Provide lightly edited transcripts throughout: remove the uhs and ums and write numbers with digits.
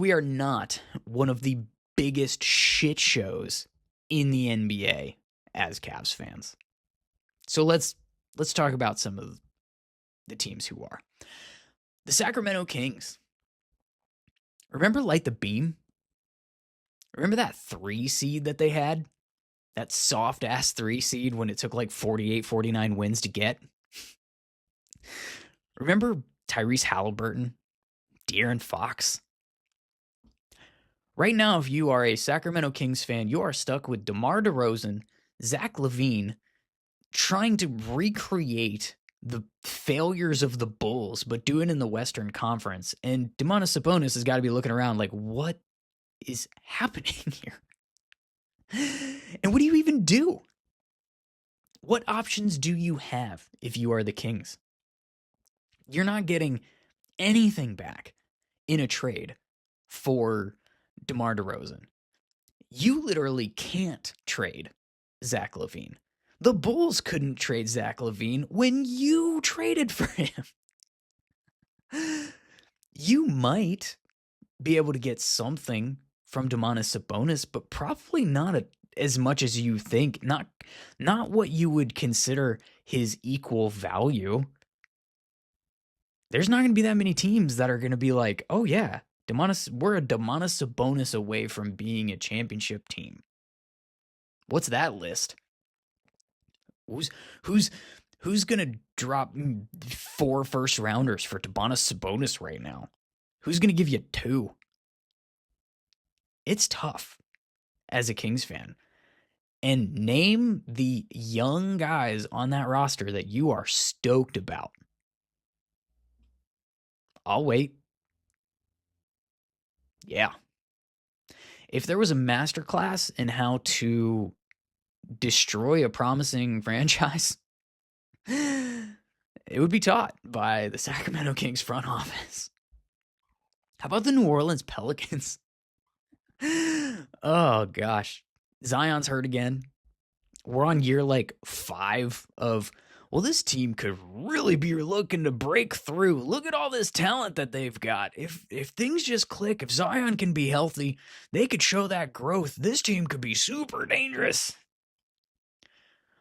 We are not one of the biggest shit shows in the NBA as Cavs fans. So let's talk about some of the teams who are. The Sacramento Kings. Remember Light the Beam? Remember that 3 seed that they had? That soft ass 3 seed when it took like 48, 49 wins to get? Remember Tyrese Halliburton? De'Aaron Fox? Right now, if you are a Sacramento Kings fan, you are stuck with DeMar DeRozan, Zach LaVine, trying to recreate the failures of the Bulls, but do it in the Western Conference. And Domantas Sabonis has got to be looking around like, what is happening here? And what do you even do? What options do you have if you are the Kings? You're not getting anything back in a trade for DeMar DeRozan. You literally can't trade Zach LaVine. The Bulls couldn't trade Zach LaVine when you traded for him. You might be able to get something from Domantas Sabonis, but probably not as much as you think. Not what you would consider his equal value. There's not going to be that many teams that are going to be like, oh yeah, we're a Domantas Sabonis away from being a championship team. What's that list? Who's gonna drop 4 first rounders for Domantas Sabonis right now? Who's gonna give you 2? It's tough as a Kings fan. And name the young guys on that roster that you are stoked about. I'll wait. Yeah. If there was a masterclass in how to destroy a promising franchise, it would be taught by the Sacramento Kings front office. How about the New Orleans Pelicans? Oh gosh, Zion's hurt again. We're on year like 5 of, well, this team could really be looking to break through. Look at all this talent that they've got. If things just click, if Zion can be healthy, they could show that growth. This team could be super dangerous.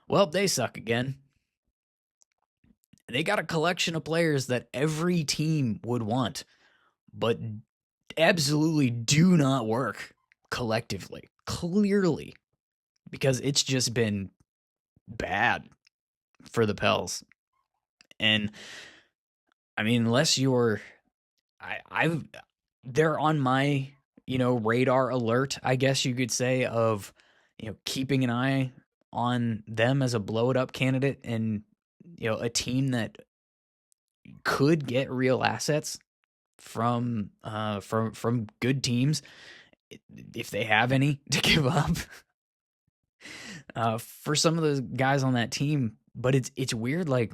Well, they suck again. They got a collection of players that every team would want, but absolutely do not work collectively, clearly, because it's just been bad for the Pels. And I mean, unless you're, they're on my, radar alert, I guess you could say, of, keeping an eye on them as a blow it up candidate and, a team that could get real assets from good teams if they have any to give up for some of the guys on that team. But it's weird. Like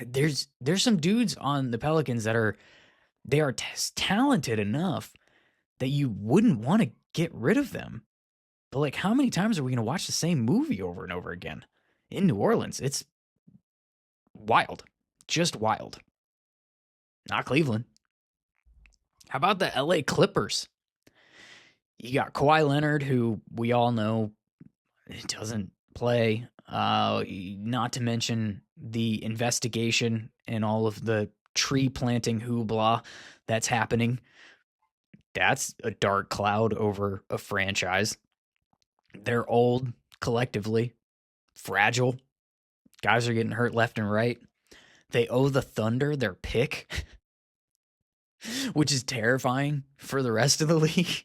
there's some dudes on the Pelicans that are talented enough that you wouldn't want to get rid of them. But like, how many times are we going to watch the same movie over and over again in New Orleans? It's wild, just wild. Not Cleveland. How about the LA Clippers? You got Kawhi Leonard, who we all know doesn't play. Not to mention the investigation and all of the tree planting hoopla that's happening. That's a dark cloud over a franchise. They're old collectively, fragile. Guys are getting hurt left and right. They owe the Thunder their pick, which is terrifying for the rest of the league,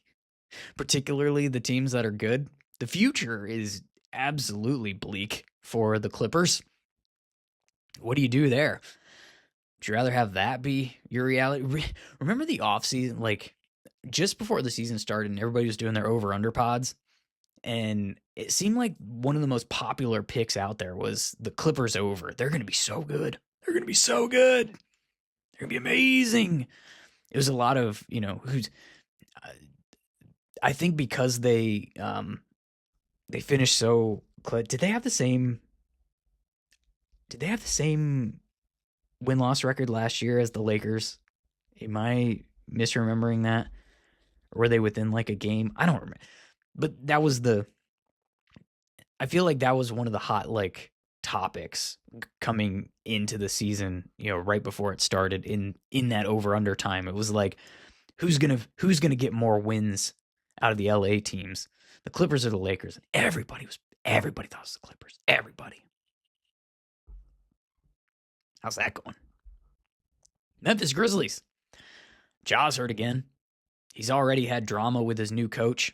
particularly the teams that are good. The future is absolutely bleak for the Clippers. What do you do there? Would you rather have that be your reality? Remember the offseason, like just before the season started and everybody was doing their over-under pods? And it seemed like one of the most popular picks out there was the Clippers over. They're going to be so good. They're going to be so good. They're going to be amazing. It was a lot of, I think because they finished so, did they have the same win-loss record last year as the Lakers? Am I misremembering that? Or were they within like a game? I don't remember. But that was I feel like that was one of the hot like topics coming into the season, right before it started in that over under time. It was like who's gonna get more wins out of the LA teams, the Clippers or the Lakers? And everybody thought it was the Clippers. Everybody. How's that going? Memphis Grizzlies. Ja's hurt again. He's already had drama with his new coach.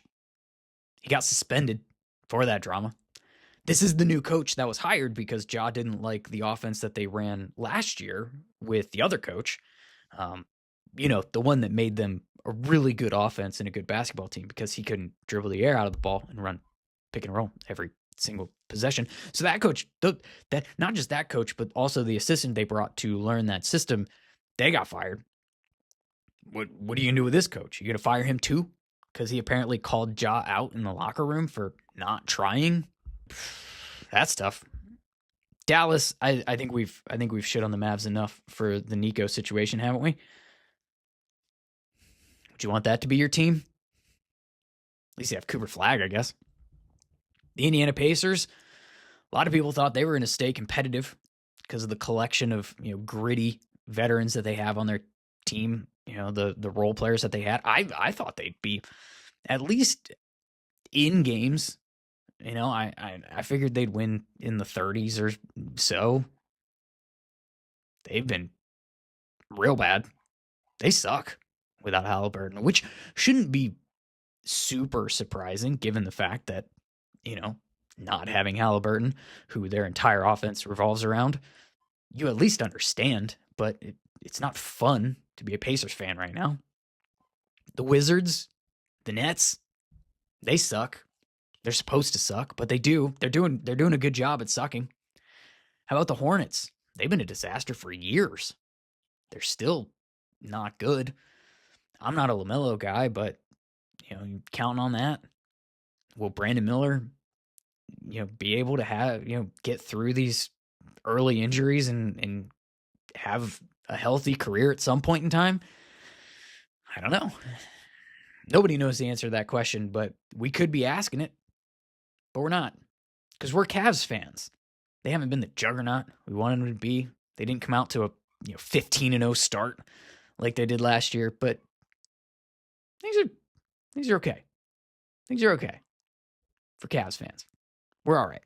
He got suspended for that drama. This is the new coach that was hired because Ja didn't like the offense that they ran last year with the other coach. The one that made them a really good offense and a good basketball team because he couldn't dribble the air out of the ball and run pick and roll every single possession. So that coach, that not just that coach, but also the assistant they brought to learn that system, they got fired. What are you gonna do with this coach? You gonna fire him too? Because he apparently called Ja out in the locker room for not trying. That's tough. Dallas, I think we've shit on the Mavs enough for the Nico situation, haven't we? Would you want that to be your team? At least you have Cooper Flag, I guess. The Indiana Pacers, a lot of people thought they were going to stay competitive because of the collection of gritty veterans that they have on their team. The role players that they had. I thought they'd be at least in games. I figured they'd win in the 30s or so. They've been real bad. They suck without Halliburton, which shouldn't be super surprising given the fact that, not having Halliburton, who their entire offense revolves around, you at least understand, but it's not fun to be a Pacers fan right now. The Wizards, the Nets, they suck. They're supposed to suck, but they do. They're doing a good job at sucking. How about the Hornets? They've been a disaster for years. They're still not good. I'm not a LaMelo guy, but counting on that. Will Brandon Miller, be able to have get through these early injuries and have a healthy career at some point in time? I don't know. Nobody knows the answer to that question, but we could be asking it, but we're not because we're Cavs fans. They haven't been the juggernaut we wanted them to be. They didn't come out to a 15-0 start like they did last year, but things are okay. Things are okay for Cavs fans. We're all right.